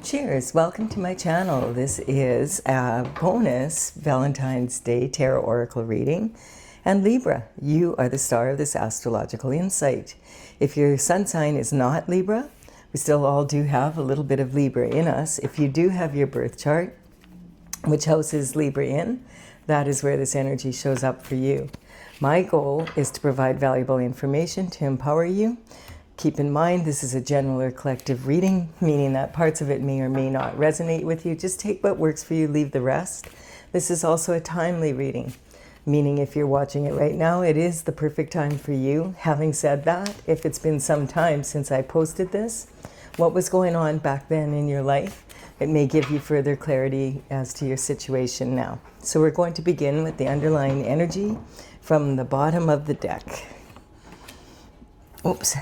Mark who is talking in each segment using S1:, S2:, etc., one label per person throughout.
S1: Cheers! Welcome to my channel. This is a bonus Valentine's Day Tarot Oracle reading. And Libra, you are the star of this astrological insight. If your sun sign is not Libra, we still all do have a little bit of Libra in us. If you do have your birth chart, which house is Libra in, that is where this energy shows up for you. My goal is to provide valuable information to empower you. Keep in mind, this is a general or collective reading, meaning that parts of it may or may not resonate with you. Just take what works for you, leave the rest. This is also a timely reading, meaning if you're watching it right now, it is the perfect time for you. Having said that, if it's been some time since I posted this, what was going on back then in your life, it may give you further clarity as to your situation now. So we're going to begin with the underlying energy from the bottom of the deck. Oops.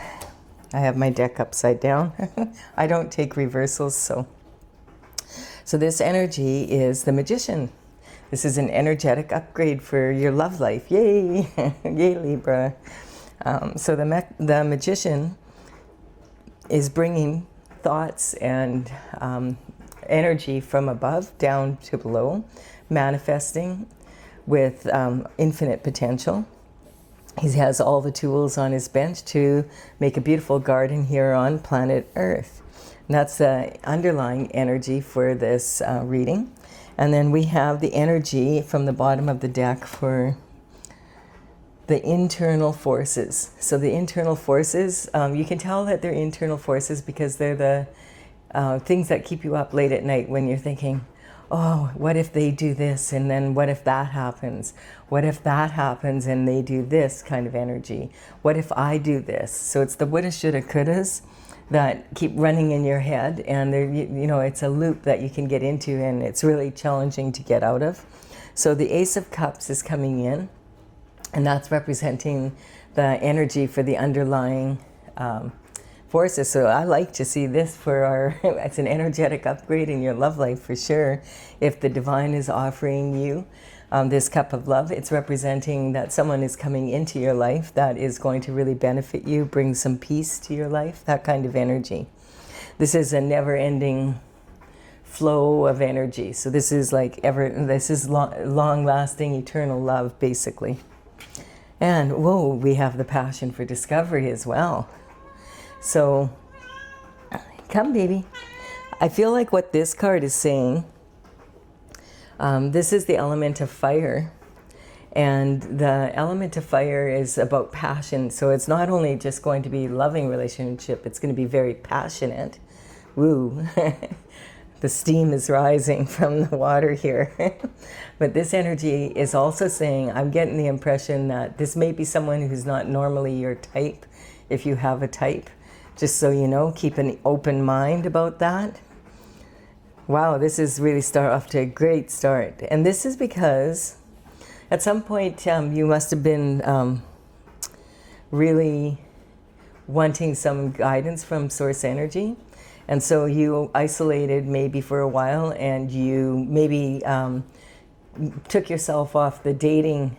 S1: I have my deck upside down. I don't take reversals, so this energy is the Magician. This is an energetic upgrade for your love life. Yay! Yay, Libra. So the Magician is bringing thoughts and energy from above down to below, manifesting with infinite potential. He has all the tools on his bench to make a beautiful garden here on planet Earth. And that's the underlying energy for this reading. And then we have the energy from the bottom of the deck for the internal forces. So the internal forces, you can tell that they're internal forces because they're the things that keep you up late at night when you're thinking, oh, what if they do this, and then what if that happens? What if that happens and they do this kind of energy? What if I do this? So it's the woulda, shoulda, couldas that keep running in your head, and it's a loop that you can get into, and it's really challenging to get out of. So the Ace of Cups is coming in, and that's representing the energy for the underlying forces. So I like to see this for it's an energetic upgrade in your love life for sure. If the divine is offering you this cup of love, it's representing that someone is coming into your life that is going to really benefit you, bring some peace to your life, that kind of energy. This is a never-ending flow of energy. So this is long-lasting, eternal love, basically. And whoa, we have the passion for discovery as well. So, come baby. I feel like what this card is saying, this is the element of fire. And the element of fire is about passion. So it's not only just going to be loving relationship, it's going to be very passionate. Woo. The steam is rising from the water here. But this energy is also saying, I'm getting the impression that this may be someone who's not normally your type, if you have a type. Just so you know, keep an open mind about that. Wow, this is really off to a great start. And this is because at some point you must have been really wanting some guidance from source energy. And so you isolated maybe for a while, and you maybe took yourself off the dating,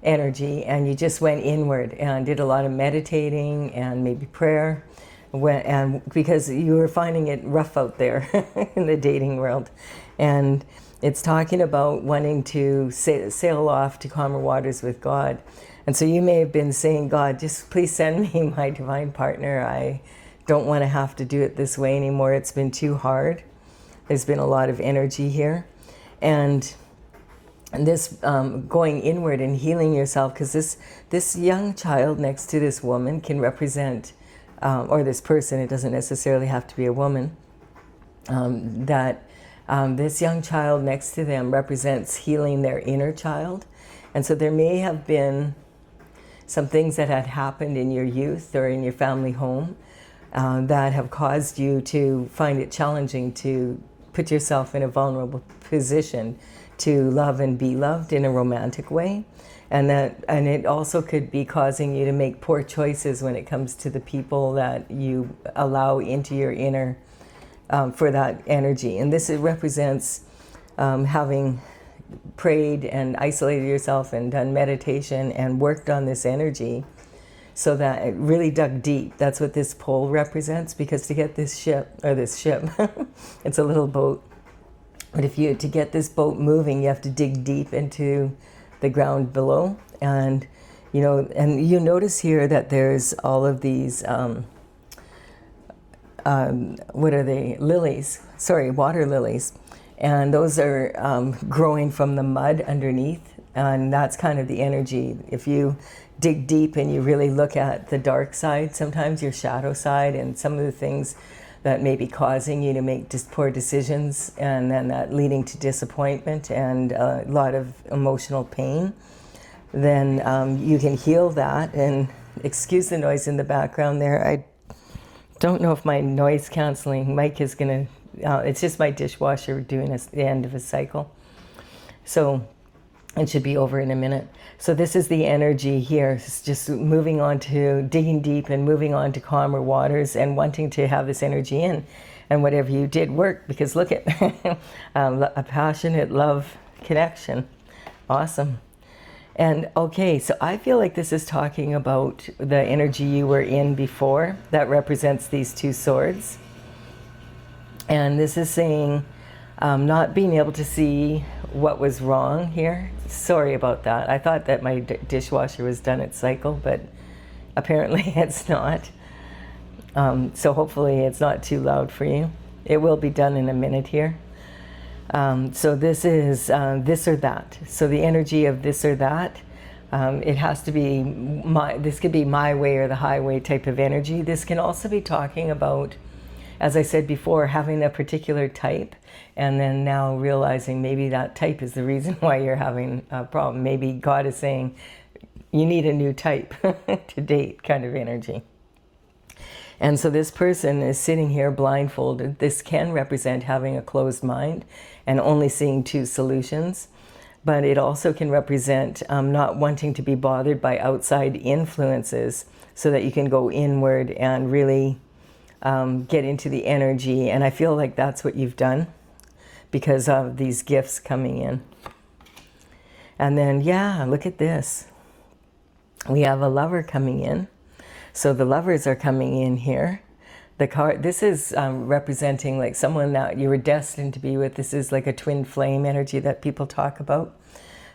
S1: energy, and you just went inward and did a lot of meditating and maybe prayer, and because you were finding it rough out there in the dating world. And it's talking about wanting to sail off to calmer waters with God. And so you may have been saying, God, just please send me my divine partner. I don't want to have to do it this way anymore. It's been too hard. There's been a lot of energy here. And this going inward and healing yourself, because this young child next to this woman can represent, or this person, it doesn't necessarily have to be a woman, this young child next to them represents healing their inner child. And so there may have been some things that had happened in your youth or in your family home that have caused you to find it challenging to put yourself in a vulnerable position to love and be loved in a romantic way. And it also could be causing you to make poor choices when it comes to the people that you allow into your inner for that energy. And this represents having prayed and isolated yourself and done meditation and worked on this energy so that it really dug deep. That's what this pole represents, because to get this ship, it's a little boat, but to get this boat moving, you have to dig deep into the ground below. And you notice here that there's all of these what are they? Lilies. Sorry, water lilies. And those are growing from the mud underneath. And that's kind of the energy. If you dig deep and you really look at the dark side, sometimes your shadow side, and some of the things that may be causing you to make poor decisions, and then that leading to disappointment and a lot of emotional pain, then you can heal that. And excuse the noise in the background there. I don't know if my noise canceling mic is going to, it's just my dishwasher doing the end of a cycle. So it should be over in a minute. So this is the energy here. It's just moving on to digging deep and moving on to calmer waters and wanting to have this energy in. And whatever you did worked, because look at a passionate love connection. Awesome. And okay, so I feel like this is talking about the energy you were in before that represents these two swords. And this is saying not being able to see what was wrong here. Sorry about that. I thought that my dishwasher was done its cycle, but apparently it's not. So hopefully it's not too loud for you. It will be done in a minute here. So this is this or that. So the energy of this or that, it has to be this could be my way or the highway type of energy. This can also be talking about, as I said before, having a particular type, and then now realizing maybe that type is the reason why you're having a problem. Maybe God is saying you need a new type to date, kind of energy. And so this person is sitting here blindfolded. This can represent having a closed mind and only seeing two solutions. But it also can represent not wanting to be bothered by outside influences, so that you can go inward and really get into the energy. And I feel like that's what you've done because of these gifts coming in. And then, yeah, look at this. We have a lover coming in. So the lovers are coming in here. The card, this is representing like someone that you were destined to be with. This is like a twin flame energy that people talk about.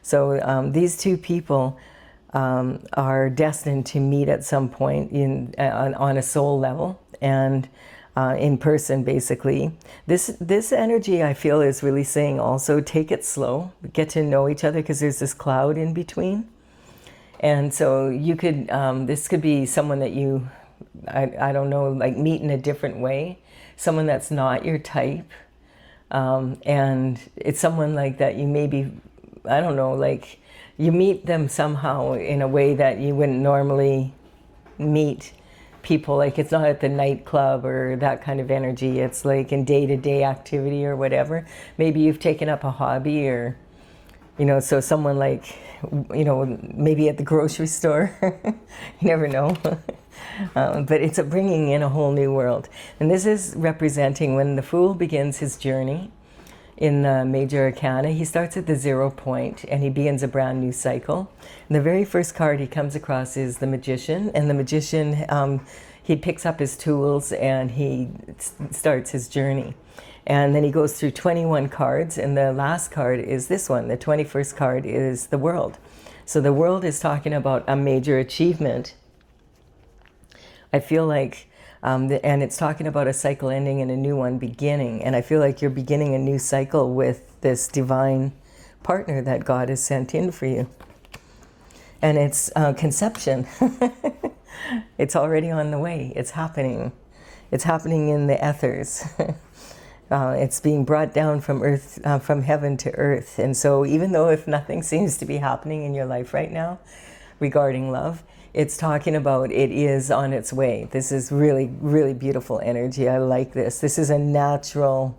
S1: So these two people are destined to meet at some point on a soul level and in person, basically. This energy, I feel, is really saying also take it slow, get to know each other, because there's this cloud in between. And so you could, this could be someone that you, I don't know, like meet in a different way, someone that's not your type. And it's someone like that you maybe, I don't know, like you meet them somehow in a way that you wouldn't normally meet people. Like it's not at the nightclub or that kind of energy. It's like in day-to-day activity or whatever. Maybe you've taken up a hobby, or, you know, so someone like, you know, maybe at the grocery store. You never know. But it's bringing in a whole new world. And this is representing when the Fool begins his journey in the Major Arcana. He starts at the 0 point and he begins a brand new cycle. And the very first card he comes across is the Magician. And the Magician, he picks up his tools and he starts his journey. And then he goes through 21 cards, and the last card is this one. The 21st card is the World. So the World is talking about a major achievement. I feel like, and it's talking about a cycle ending and a new one beginning. And I feel like you're beginning a new cycle with this divine partner that God has sent in for you. And it's conception. It's already on the way. It's happening. It's happening in the ethers. It's being brought down from earth, from heaven to earth. And so even though if nothing seems to be happening in your life right now regarding love, it's talking about it is on its way. This is really, really beautiful energy. I like this. This is a natural,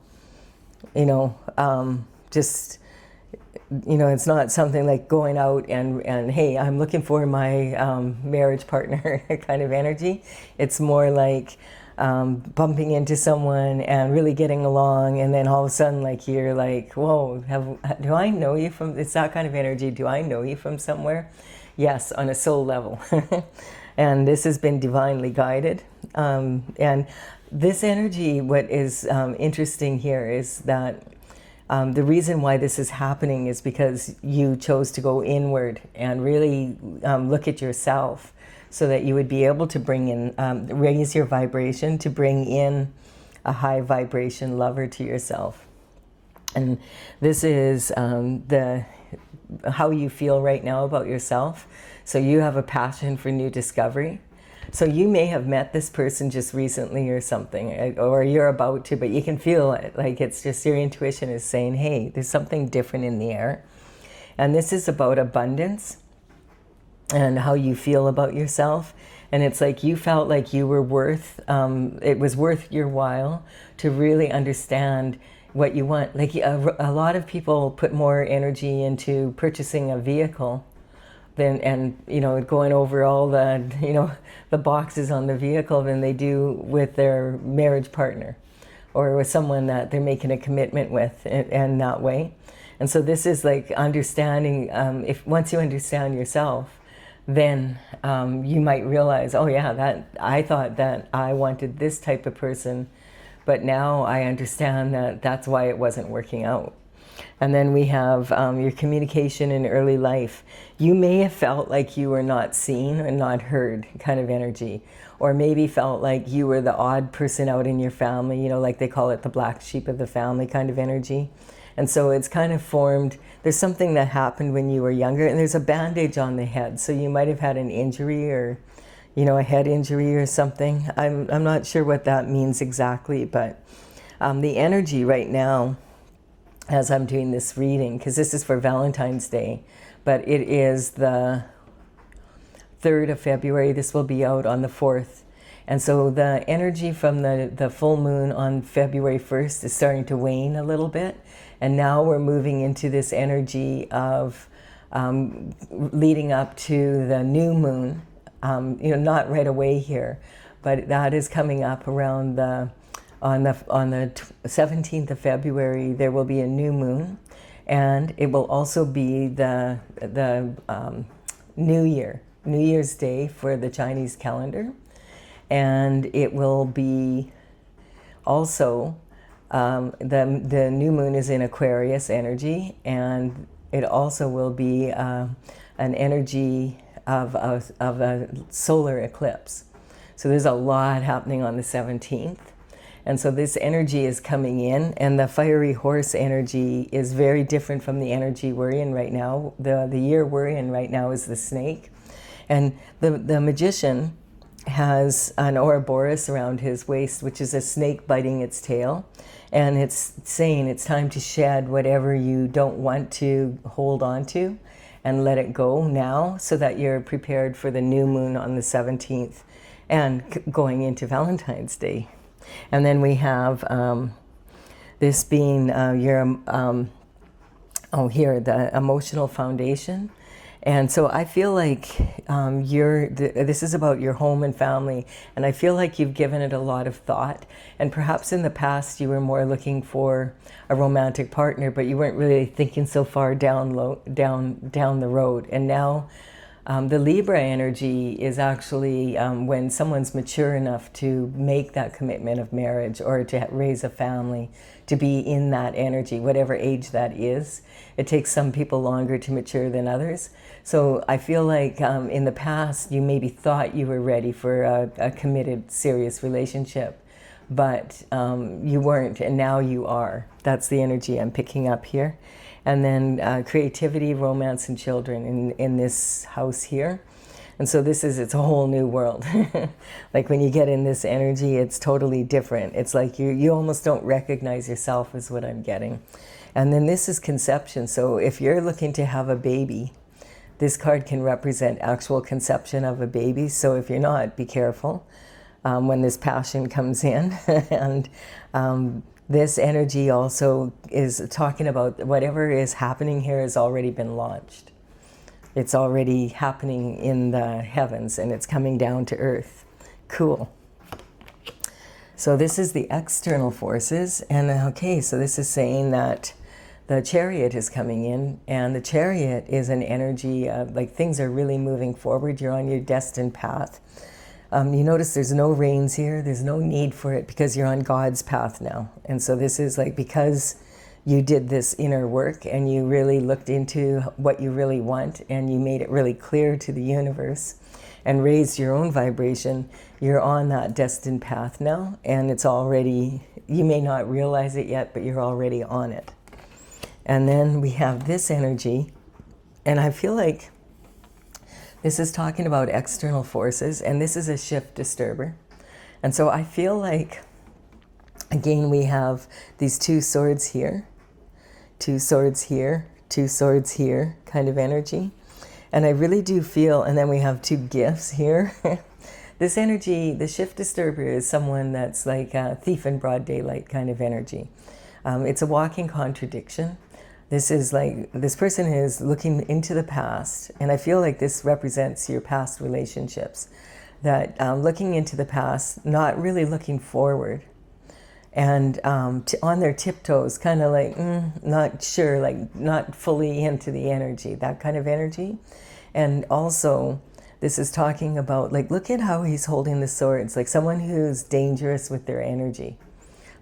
S1: you know, just, you know, it's not something like going out and hey, I'm looking for my marriage partner kind of energy. It's more like bumping into someone and really getting along, and then all of a sudden like you're like, whoa, do I know you from, it's that kind of energy. Do I know you from somewhere? Yes, on a soul level. And this has been divinely guided. And this energy, what is interesting here is that the reason why this is happening is because you chose to go inward and really look at yourself, so that you would be able to bring in, raise your vibration to bring in a high vibration lover to yourself. And this is how you feel right now about yourself. So you have a passion for new discovery. So you may have met this person just recently or something, or you're about to, but you can feel it. Like it's just your intuition is saying, hey, there's something different in the air. And this is about abundance and how you feel about yourself. And it's like you felt like you were worth, it was worth your while to really understand what you want. Like a lot of people put more energy into purchasing a vehicle than, and going over all the, the boxes on the vehicle than they do with their marriage partner or with someone that they're making a commitment with, and that way. And so this is like understanding, if once you understand yourself, then you might realize, oh yeah, that I thought that I wanted this type of person, but now I understand that that's why it wasn't working out. And then we have your communication in early life. You may have felt like you were not seen or not heard kind of energy, or maybe felt like you were the odd person out in your family, like they call it the black sheep of the family kind of energy. And so it's kind of formed, there's something that happened when you were younger, and there's a bandage on the head. So you might have had an injury or, a head injury or something. I'm not sure what that means exactly, but the energy right now, as I'm doing this reading, because this is for Valentine's Day, but it is the 3rd of February. This will be out on the 4th. And so the energy from the full moon on February 1st is starting to wane a little bit. And now we're moving into this energy of leading up to the new moon, not right away here, but that is coming up around on the 17th of February. There will be a new moon, and it will also be the New Year's Day for the Chinese calendar. And it will be also, the new moon is in Aquarius energy, and it also will be an energy of a solar eclipse. So there's a lot happening on the 17th. And so this energy is coming in, and the fiery horse energy is very different from the energy we're in right now. The year we're in right now is the snake. And the magician has an Ouroboros around his waist, which is a snake biting its tail. And it's saying it's time to shed whatever you don't want to hold on to and let it go now, so that you're prepared for the new moon on the 17th and going into Valentine's Day. And then we have this being the emotional foundation. And so I feel like this is about your home and family, and I feel like you've given it a lot of thought. And perhaps in the past you were more looking for a romantic partner, but you weren't really thinking so far down the road. And now the Libra energy is actually when someone's mature enough to make that commitment of marriage or to raise a family, to be in that energy, whatever age that is. It takes some people longer to mature than others. So I feel like in the past you maybe thought you were ready for a committed, serious relationship, but you weren't, and now you are. That's the energy I'm picking up here. And then creativity, romance, and children in this house here. And so it's a whole new world. Like when you get in this energy, it's totally different. It's like you almost don't recognize yourself, is what I'm getting. And then this is conception. So if you're looking to have a baby, this card can represent actual conception of a baby. So if you're not, be careful when this passion comes in. And this energy also is talking about whatever is happening here has already been launched. It's already happening in the heavens, and it's coming down to earth. Cool. So this is the external forces. And okay, so this is saying that the Chariot is coming in, and the Chariot is an energy of like things are really moving forward. You're on your destined path. You notice there's no reins here. There's no need for it because you're on God's path now. And so this is like because you did this inner work and you really looked into what you really want and you made it really clear to the universe and raised your own vibration, you're on that destined path now. And it's already, you may not realize it yet, but you're already on it. And then we have this energy, and I feel like this is talking about external forces, and this is a shift disturber. And so I feel like, again, we have these two swords here, two swords here, two swords here kind of energy. And I really do feel, and then we have two gifts here. This energy, the shift disturber is someone that's like a thief in broad daylight kind of energy. It's a walking contradiction. This is like, this person is looking into the past, and I feel like this represents your past relationships. That looking into the past, not really looking forward, and on their tiptoes, kind of like, not sure, like not fully into the energy, that kind of energy. And also, this is talking about, like, look at how he's holding the swords, like someone who's dangerous with their energy.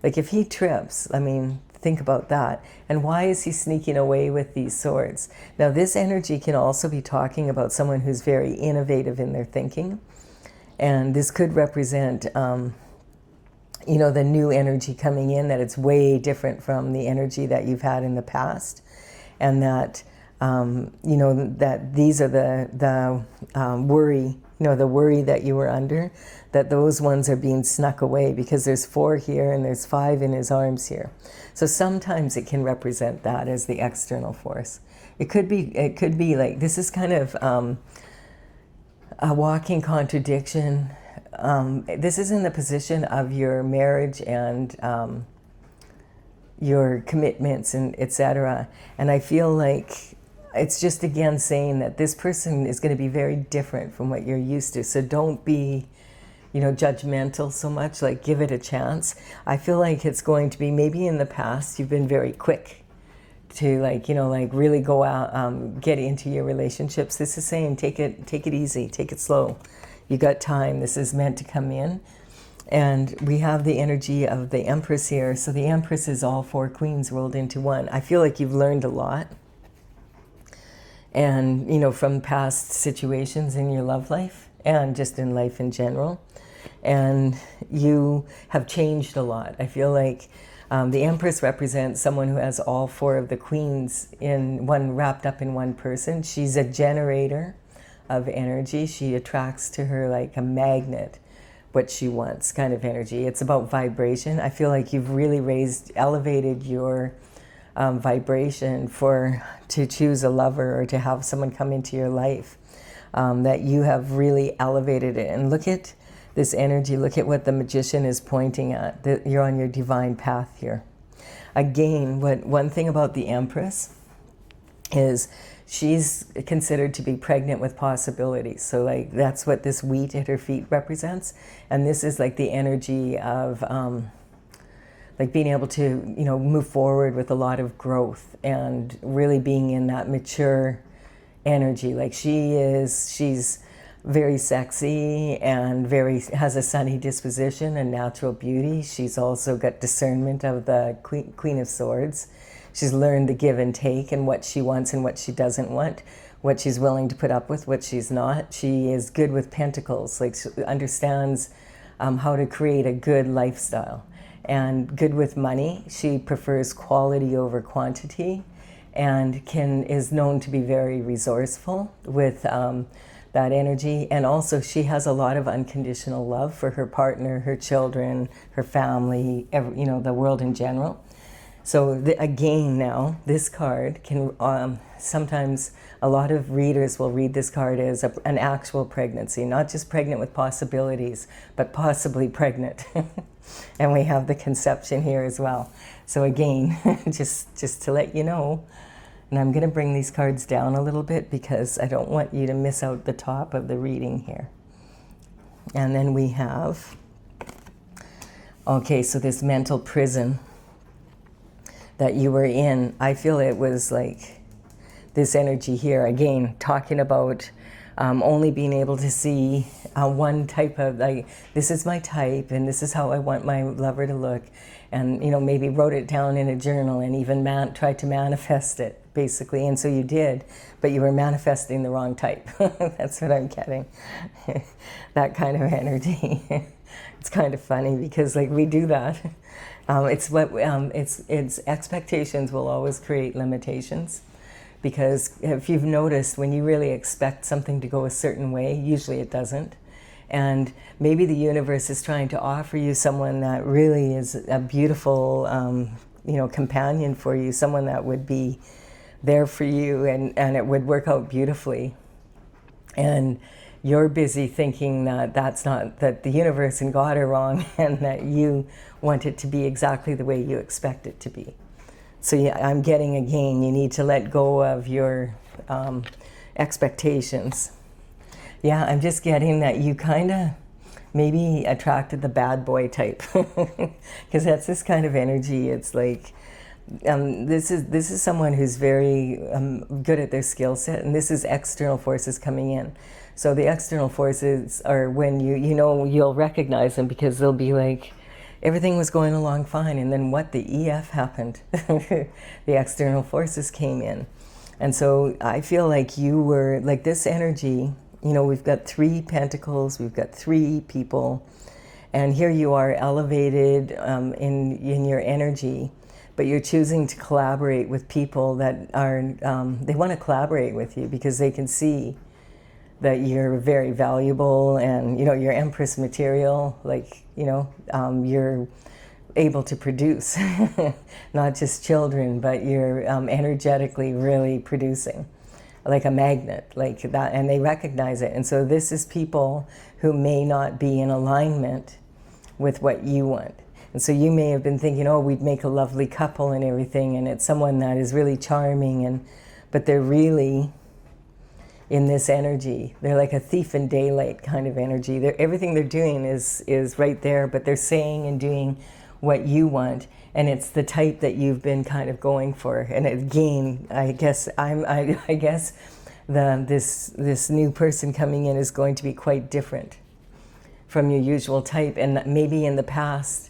S1: Like if he trips, I mean, think about that. And why is he sneaking away with these swords? Now, this energy can also be talking about someone who's very innovative in their thinking. And this could represent, you know, the new energy coming in, that it's way different from the energy that you've had in the past. And that, you know, that these are the worry, you know, the worry that you were under, that those ones are being snuck away because there's 4 here and there's 5 in his arms here. So sometimes it can represent that as the external force. It could be like, this is kind of a walking contradiction. This is in the position of your marriage and your commitments and etc. And I feel like it's just again saying that this person is going to be very different from what you're used to. So don't be, you know, judgmental so much, like give it a chance. I feel like it's going to be, maybe in the past you've been very quick to, like, you know, like really go out, get into your relationships. This is saying take it easy, take it slow. You got time. This is meant to come in. And we have the energy of the Empress here. So the Empress is all 4 queens rolled into one. I feel like you've learned a lot. And, you know, from past situations in your love life and just in life in general. And you have changed a lot. I feel like the Empress represents someone who has all 4 of the queens in one, wrapped up in one person. She's a generator of energy. She attracts to her like a magnet what she wants kind of energy. It's about vibration. I feel like you've really elevated your vibration to choose a lover or to have someone come into your life, that you have really elevated it. And look at this energy, look at what the Magician is pointing at, that you're on your divine path here. Again, one thing about the Empress is she's considered to be pregnant with possibilities. So like that's what this wheat at her feet represents. And this is like the energy of like being able to, you know, move forward with a lot of growth and really being in that mature energy. Like she's very sexy and has a sunny disposition and natural beauty. She's also got discernment of the Queen of Swords. She's learned the give and take and what she wants and what she doesn't want, what she's willing to put up with, what she's not. She is good with pentacles, like she understands how to create a good lifestyle. And good with money. She prefers quality over quantity and is known to be very resourceful with that energy. And also she has a lot of unconditional love for her partner, her children, her family, you know, the world in general. So again, now this card can sometimes a lot of readers will read this card as an actual pregnancy, not just pregnant with possibilities, but possibly pregnant. And we have the conception here as well. So again, just to let you know, and I'm going to bring these cards down a little bit because I don't want you to miss out the top of the reading here. And then we have, okay, so this mental prison. that you were in. I feel it was like this energy here, again, talking about only being able to see one type of, like, this is my type and this is how I want my lover to look. And, you know, maybe wrote it down in a journal and even tried to manifest it, basically. And so you did, but you were manifesting the wrong type. That's what I'm getting. That kind of energy. It's kind of funny because, like, we do that. It's expectations will always create limitations. Because if you've noticed, when you really expect something to go a certain way, usually it doesn't. And maybe the universe is trying to offer you someone that really is a beautiful, you know, companion for you, someone that would be there for you and it would work out beautifully. And you're busy thinking that that the universe and God are wrong and that you want it to be exactly the way you expect it to be. So yeah, I'm getting, again, you need to let go of your expectations. Yeah, I'm just getting that you kind of maybe attracted the bad boy type, because that's this kind of energy. It's like this is someone who's very good at their skill set, and this is external forces coming in. So the external forces are when you know, you'll recognize them because they'll be like, everything was going along fine, and then what? The EF happened. The external forces came in. And so I feel like you were, like, this energy, you know, we've got 3 pentacles, we've got 3 people, and here you are elevated in your energy, but you're choosing to collaborate with people that are, they want to collaborate with you because they can see that you're very valuable and, you know, you're Empress material, like, you know, you're able to produce, not just children, but you're energetically really producing, like a magnet, like that, and they recognize it. And so this is people who may not be in alignment with what you want. And so you may have been thinking, oh, we'd make a lovely couple and everything, and it's someone that is really charming, but they're really in this energy. They're like a thief in daylight kind of energy. Everything they're doing is right there, but they're saying and doing what you want, and it's the type that you've been kind of going for. And again, I guess this new person coming in is going to be quite different from your usual type. And maybe in the past,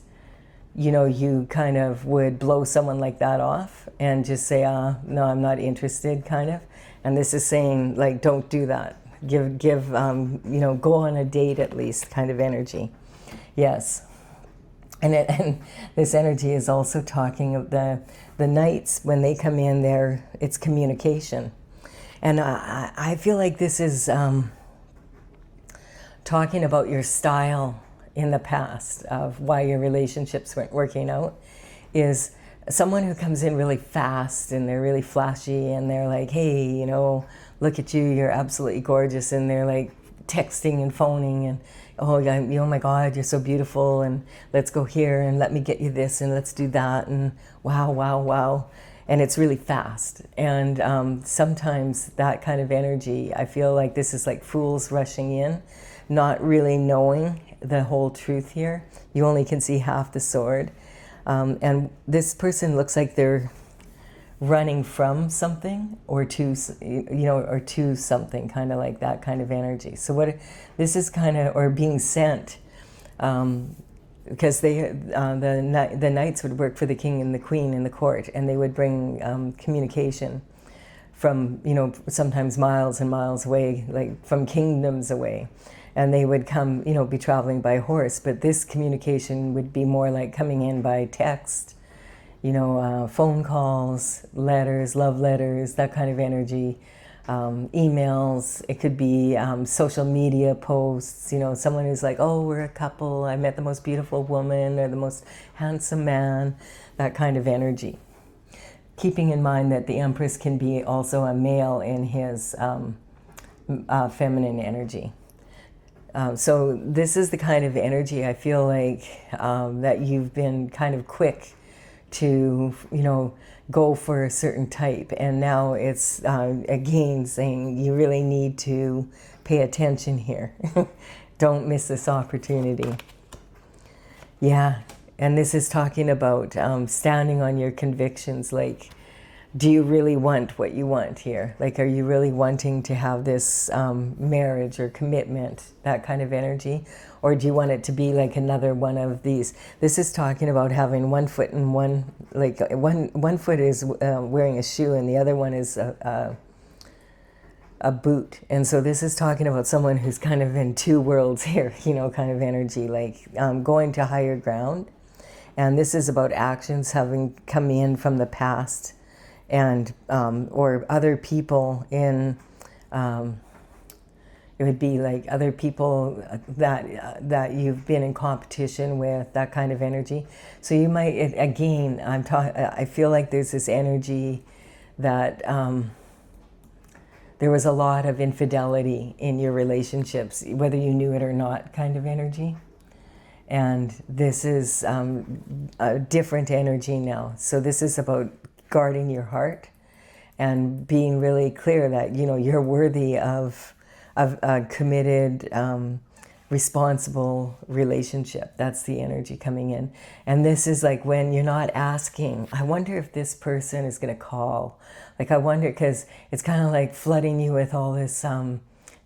S1: you know, you kind of would blow someone like that off and just say, no, I'm not interested, kind of. And this is saying, like, don't do that. Give you know, go on a date at least, kind of energy. Yes. And this energy is also talking of the knights. When they come in there, it's communication. And I feel like this is talking about your style in the past of why your relationships weren't working out. Is someone who comes in really fast and they're really flashy and they're like, hey, you know, look at you, you're absolutely gorgeous. And they're like texting and phoning and, oh my God, you're so beautiful, and let's go here and let me get you this and let's do that, and wow, wow, wow. And it's really fast. And sometimes that kind of energy, I feel like this is like fools rushing in, not really knowing the whole truth here. You only can see half the sword. And this person looks like they're running from something or to, you know, or to something, kind of like that kind of energy. So what this is kind of, or being sent, because the knights would work for the king and the queen in the court, and they would bring communication from, you know, sometimes miles and miles away, like from kingdoms away. And they would come, you know, be traveling by horse, but this communication would be more like coming in by text, you know, phone calls, letters, love letters, that kind of energy, emails. It could be social media posts, you know, someone who's like, oh, we're a couple, I met the most beautiful woman or the most handsome man, that kind of energy. Keeping in mind that the Empress can be also a male in his feminine energy. So this is the kind of energy I feel like that you've been kind of quick to, you know, go for a certain type. And now it's, again, saying you really need to pay attention here. Don't miss this opportunity. Yeah, And this is talking about standing on your convictions. Like, do you really want what you want here? Like, are you really wanting to have this marriage or commitment, that kind of energy? Or do you want it to be like another one of these? This is talking about having one foot in one, like one foot is wearing a shoe and the other one is a boot. And so this is talking about someone who's kind of in two worlds here, you know, kind of energy, like going to higher ground. And this is about actions having come in from the past, and or other people in, it would be like other people that you've been in competition with, that kind of energy. So you might, again, I feel like there's this energy that there was a lot of infidelity in your relationships, whether you knew it or not, kind of energy. And this is a different energy now. So this is about guarding your heart and being really clear that, you know, you're worthy of a committed, responsible relationship. That's the energy coming in. And this is like when you're not asking, I wonder if this person is going to call. Like, I wonder, because it's kind of like flooding you with all this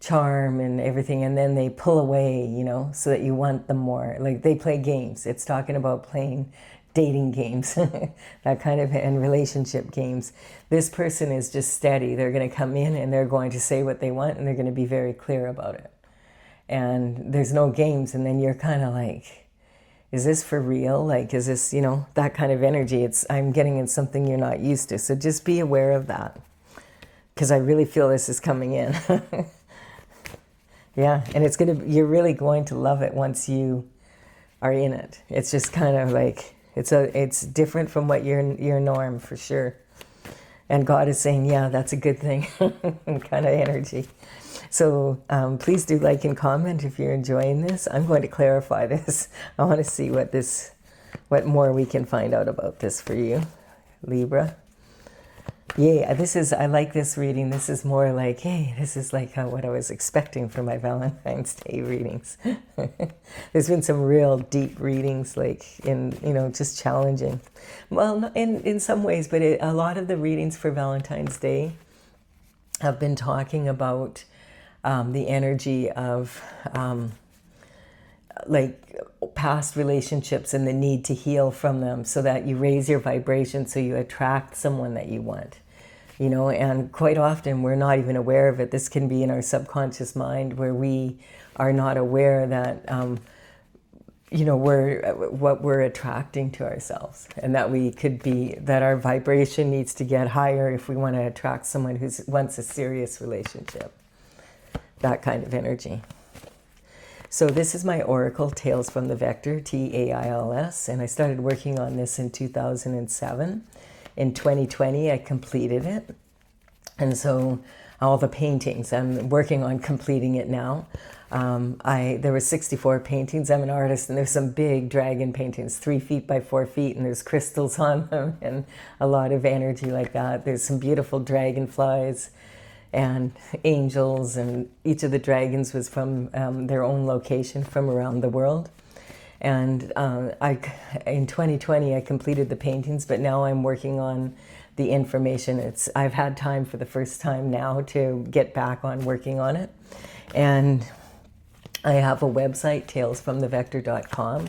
S1: charm and everything, and then they pull away, you know, so that you want them more. Like, they play games. It's talking about playing dating games, that kind of, and relationship games. This person is just steady. They're going to come in and they're going to say what they want, and they're going to be very clear about it. And there's no games. And then you're kind of like, is this for real? Like, is this, you know, that kind of energy? I'm getting in something you're not used to. So just be aware of that, because I really feel this is coming in. Yeah, and you're really going to love it once you are in it. It's just kind of like, it's different from what your norm, for sure. And God is saying, yeah, that's a good thing, kind of energy. So please do like and comment if you're enjoying this. I'm going to clarify this. I want to see what more we can find out about this for you, Libra. Yeah, I like this reading. This is more like, hey, this is like what I was expecting for my Valentine's Day readings. There's been some real deep readings, like just challenging. Well, in some ways, but a lot of the readings for Valentine's Day have been talking about the energy of like past relationships and the need to heal from them, so that you raise your vibration, so you attract someone that you want. You know, and quite often we're not even aware of it. This can be in our subconscious mind, where we are not aware that, what we're attracting to ourselves, and that our vibration needs to get higher if we want to attract someone who wants a serious relationship. That kind of energy. So this is my Oracle, Tales from the Vector, TAILS, and I started working on this in 2007. In 2020, I completed it. And so all the paintings, I'm working on completing it now. There were 64 paintings. I'm an artist, and there's some big dragon paintings, 3 feet by 4 feet, and there's crystals on them and a lot of energy like that. There's some beautiful dragonflies and angels, and each of the dragons was from their own location from around the world. And in 2020, I completed the paintings, but now I'm working on the information. I've had time for the first time now to get back on working on it. And I have a website, talesfromthevector.com.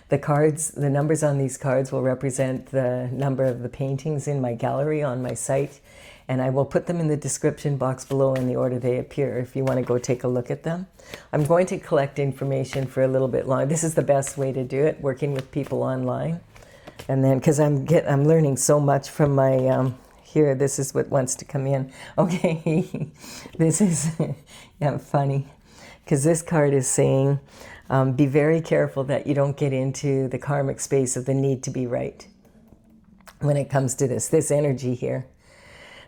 S1: The numbers on these cards will represent the number of the paintings in my gallery on my site. And I will put them in the description box below in the order they appear if you want to go take a look at them. I'm going to collect information for a little bit longer. This is the best way to do it, working with people online. And then, because I'm learning so much from my, here, this is what wants to come in. Okay, this is funny, because this card is saying, be very careful that you don't get into the karmic space of the need to be right when it comes to this energy here.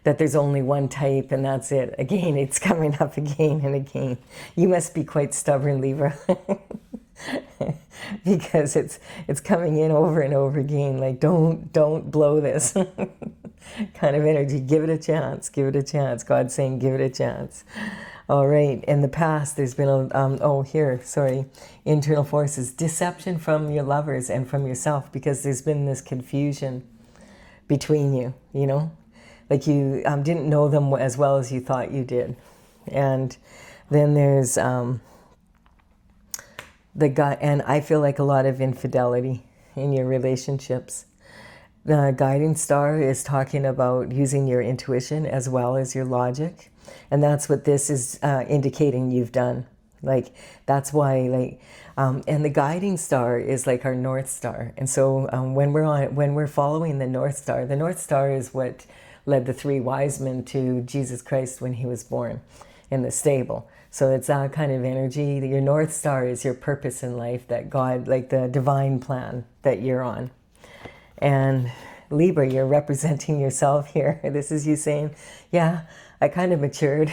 S1: That there's only one type and that's it. Again, it's coming up again and again. You must be quite stubborn, Libra. Because it's coming in over and over again. Like, don't blow this kind of energy. Give it a chance. Give it a chance. God's saying, give it a chance. All right. In the past, there's been internal forces, deception from your lovers and from yourself, because there's been this confusion between you, you know, like you didn't know them as well as you thought you did. And then there's the guy, and I feel like a lot of infidelity in your relationships. The guiding star is talking about using your intuition as well as your logic. And that's what this is indicating you've done. Like, that's why, like, and the guiding star is like our North Star. And so when we're following the North Star is what led the 3 wise men to Jesus Christ when he was born in the stable. So it's that kind of energy. Your North Star is your purpose in life, that God, like the divine plan that you're on. And Libra, you're representing yourself here. This is you saying, yeah, I kind of matured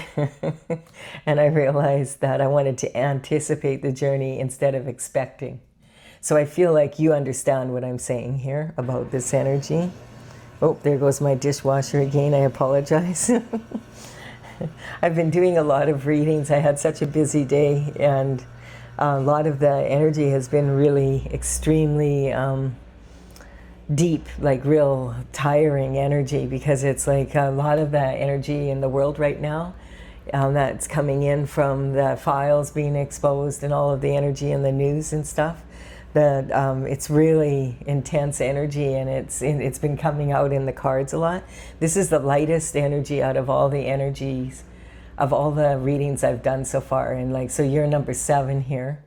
S1: and I realized that I wanted to anticipate the journey instead of expecting. So I feel like you understand what I'm saying here about this energy. Oh, there goes my dishwasher again. I apologize. I've been doing a lot of readings. I had such a busy day, and a lot of the energy has been really extremely deep, like real tiring energy, because it's like a lot of the energy in the world right now that's coming in from the files being exposed and all of the energy in the news and stuff. That it's really intense energy, and it's been coming out in the cards a lot. This is the lightest energy out of all the energies of all the readings I've done so far, and like, so you're number 7 here,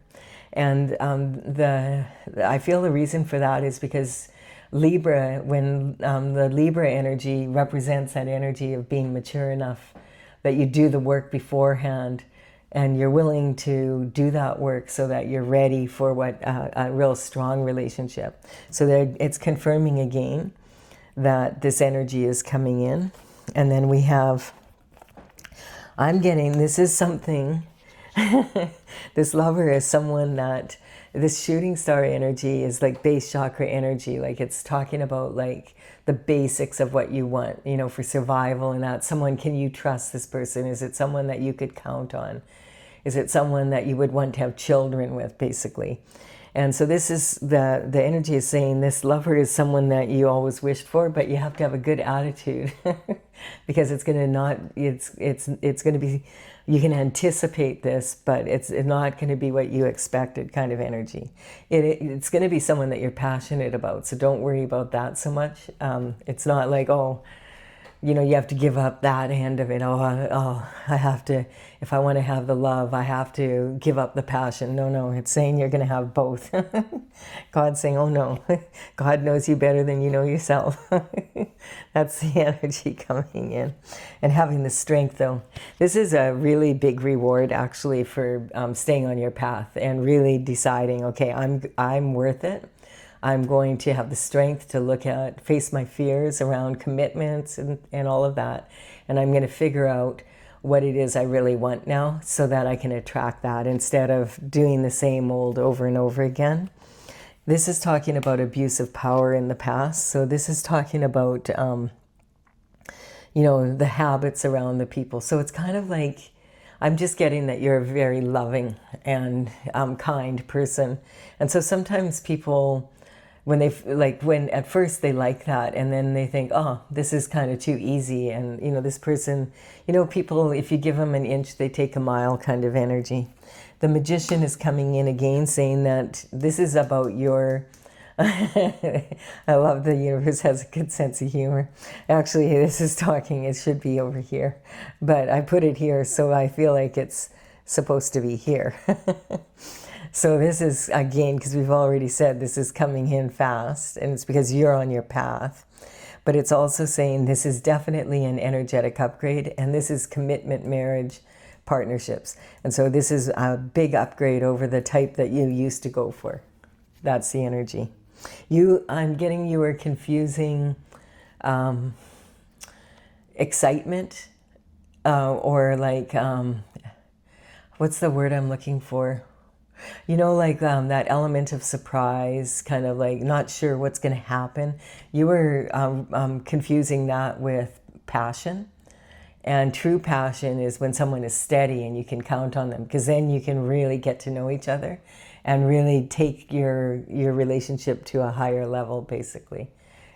S1: and I feel the reason for that is because Libra, when the Libra energy represents that energy of being mature enough that you do the work beforehand, and you're willing to do that work so that you're ready for what a real strong relationship. So it's confirming again that this energy is coming in. And then we have, I'm getting, this is something, this lover is someone that, this shooting star energy is like base chakra energy. Like, it's talking about like the basics of what you want, you know, for survival and that. Someone, can you trust this person? Is it someone that you could count on? Is it someone that you would want to have children with, basically? And so this is the energy is saying this lover is someone that you always wished for, but you have to have a good attitude because it's going to not, it's going to be, you can anticipate this, but it's not going to be what you expected kind of energy. It's going to be someone that you're passionate about, so don't worry about that so much. It's not like, oh, you know, you have to give up that end of it. Oh, I have to, if I want to have the love, I have to give up the passion. No, it's saying you're going to have both. God's saying, oh no, God knows you better than you know yourself. That's the energy coming in. And having the strength, though. This is a really big reward, actually, for staying on your path and really deciding, okay, I'm worth it. I'm going to have the strength to face my fears around commitments and all of that. And I'm going to figure out what it is I really want now so that I can attract that instead of doing the same old over and over again. This is talking about abuse of power in the past. So this is talking about, you know, the habits around the people. So it's kind of like, I'm just getting that you're a very loving and kind person. And so sometimes people, when at first they like that, and then they think, oh, this is kind of too easy. And, you know, this person, you know, people, if you give them an inch, they take a mile kind of energy. The Magician is coming in again, saying that this is about your, I love the universe has a good sense of humor. Actually, this is talking, it should be over here, but I put it here, so I feel like it's supposed to be here. So this is, again, because we've already said this is coming in fast, and it's because you're on your path. But it's also saying this is definitely an energetic upgrade, and this is commitment, marriage, partnerships. And so this is a big upgrade over the type that you used to go for. That's the energy. I'm getting you are confusing excitement or like, what's the word I'm looking for? You know, like that element of surprise, kind of like not sure what's going to happen. You were confusing that with passion And true passion is when someone is steady and you can count on them, because then you can really get to know each other and really take your relationship to a higher level, basically.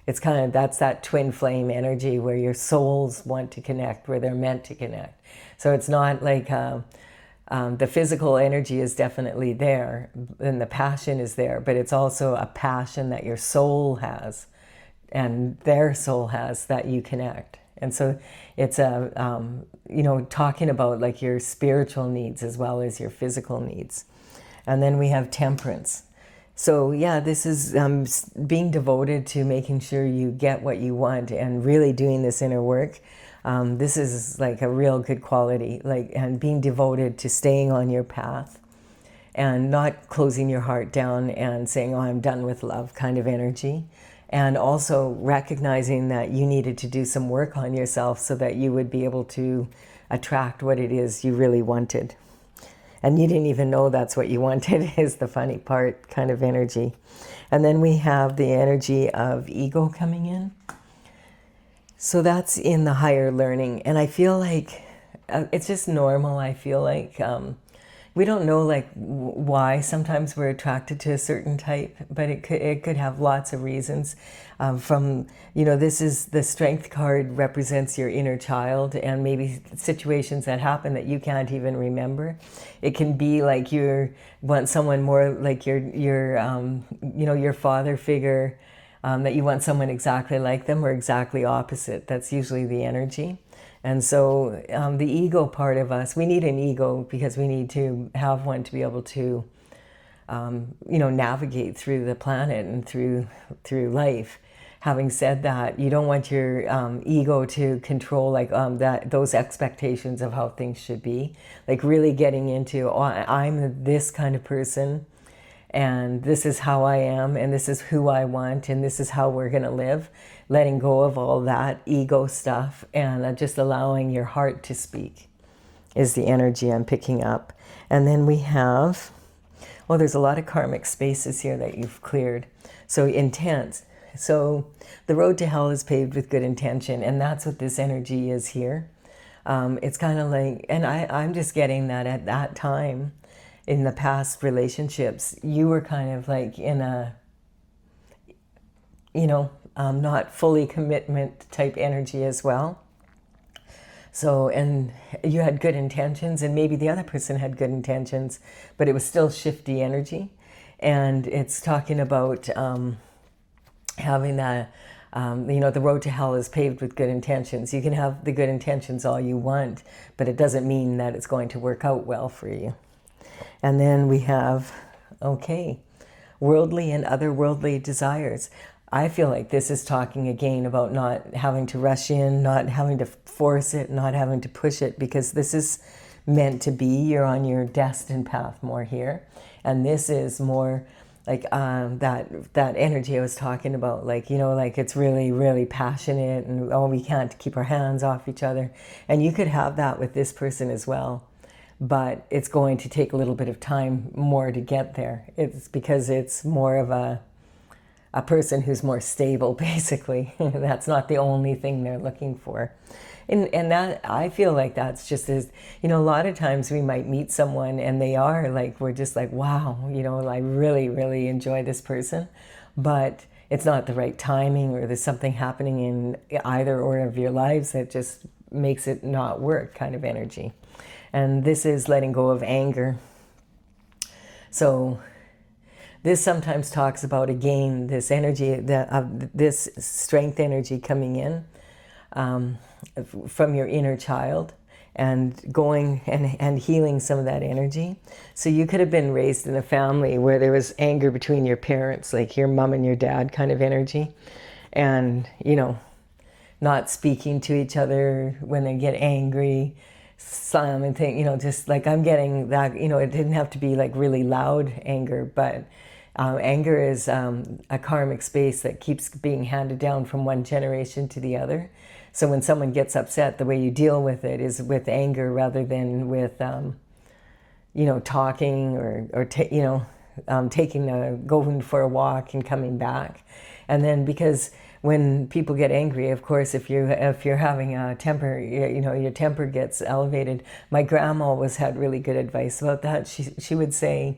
S1: It's kind of, that's that twin flame energy where your souls want to connect, where they're meant to connect. So it's not like the physical energy is definitely there and the passion is there, but it's also a passion that your soul has and their soul has that you connect. And so it's talking about like your spiritual needs as well as your physical needs. And then we have temperance. So yeah, this is being devoted to making sure you get what you want and really doing this inner work. This is like a real good quality, and being devoted to staying on your path and not closing your heart down and saying, oh, I'm done with love kind of energy. And also recognizing that you needed to do some work on yourself so that you would be able to attract what it is you really wanted. And you didn't even know that's what you wanted is the funny part kind of energy. And then we have the energy of ego coming in. So that's in the higher learning. And I feel like it's just normal. I feel like we don't know like why sometimes we're attracted to a certain type, but it could have lots of reasons. This is the strength card represents your inner child and maybe situations that happen that you can't even remember. It can be like you want someone more like your father figure, that you want someone exactly like them or exactly opposite. That's usually the energy. And so the ego part of us, we need an ego because we need to have one to be able to, navigate through the planet and through life. Having said that, you don't want your ego to control those expectations of how things should be. Like really getting into, oh, I'm this kind of person, and this is how I am, and this is who I want, and this is how we're going to live. Letting go of all that ego stuff and just allowing your heart to speak is the energy I'm picking up. And then we have, there's a lot of karmic spaces here that you've cleared. So intense. So the road to hell is paved with good intention, and that's what this energy is here. It's kind of like, and I'm just getting that at that time in the past relationships, you were kind of like in a, not fully commitment type energy as well. So, and you had good intentions and maybe the other person had good intentions, but it was still shifty energy. And it's talking about having that, the road to hell is paved with good intentions. You can have the good intentions all you want, but it doesn't mean that it's going to work out well for you. And then we have, worldly and otherworldly desires. I feel like this is talking again about not having to rush in, not having to force it, not having to push it, because this is meant to be. You're on your destined path more here. And this is more like that energy I was talking about, like it's really, really passionate and, we can't keep our hands off each other. And you could have that with this person as well. But it's going to take a little bit of time more to get there. It's because it's more of a person who's more stable, basically. That's not the only thing they're looking for. And that, I feel like that's just as, a lot of times we might meet someone and they are like, we're just like, wow, I really, really enjoy this person. But it's not the right timing, or there's something happening in either or of your lives that just makes it not work kind of energy. And this is letting go of anger. So this sometimes talks about, again, this energy, this strength energy coming in from your inner child and going and healing some of that energy. So you could have been raised in a family where there was anger between your parents, like your mom and your dad kind of energy. And, not speaking to each other when they get angry. And thing, just like I'm getting that, it didn't have to be like really loud anger, but anger is a karmic space that keeps being handed down from one generation to the other. So when someone gets upset, the way you deal with it is with anger rather than with, talking or going for a walk and coming back. And then because when people get angry, of course, if you're having a temper, you know, your temper gets elevated. My grandma always had really good advice about that. She would say,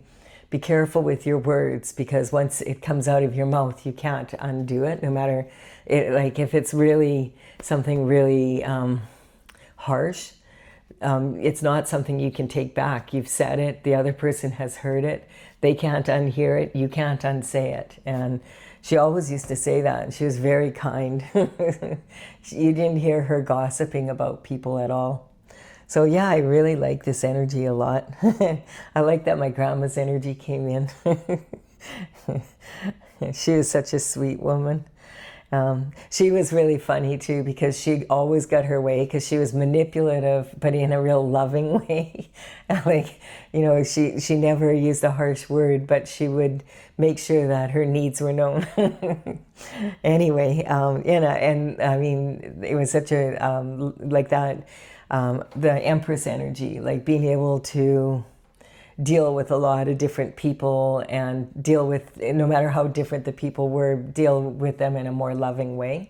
S1: be careful with your words, because once it comes out of your mouth, you can't undo it, no matter like if it's really something really harsh. It's not something you can take back. You've said it, the other person has heard it, they can't unhear it, you can't unsay it. And she always used to say that, and she was very kind. You didn't hear her gossiping about people at all. So yeah, I really like this energy a lot. I like that my grandma's energy came in. She was such a sweet woman. She was really funny too, because she always got her way, because she was manipulative, but in a real loving way. Like, you know, she never used a harsh word, but she would make sure that her needs were known. Anyway, and I mean, it was such a, like that, the Empress energy, like being able to deal with a lot of different people and deal with, no matter how different the people were, deal with them in a more loving way.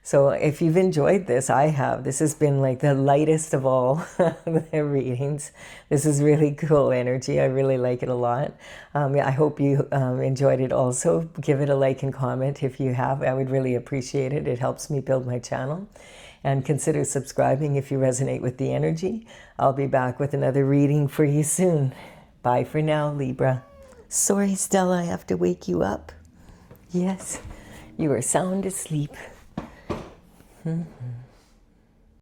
S1: So if you've enjoyed this, I have. This has been like the lightest of all the readings. This is really cool energy. I really like it a lot. I hope you enjoyed it also. Give it a like and comment if you have. I would really appreciate it. It helps me build my channel. And consider subscribing if you resonate with the energy. I'll be back with another reading for you soon. Bye for now, Libra. Sorry, Stella, I have to wake you up. Yes, you are sound asleep. Mm-hmm.